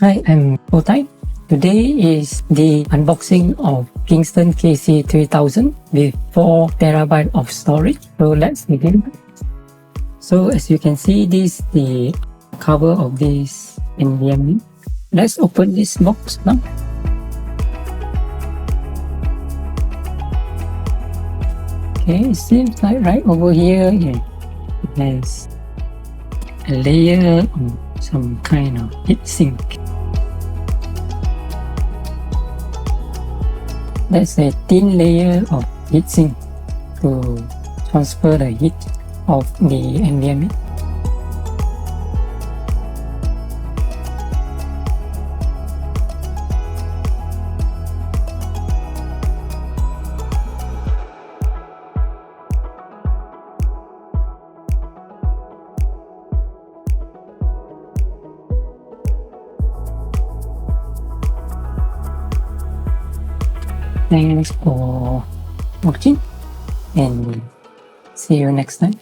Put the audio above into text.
Hi, I'm Poh-Tai. Today is the unboxing of Kingston KC3000 with 4TB of storage. So let's begin. So as you can see, this is the cover of this NVMe. Let's open this box now. Okay, it seems like right over here, it has a layer of some kind of heatsink. That's a thin layer of heatsink to transfer the heat of the NVMe. Thanks for watching and see you next time.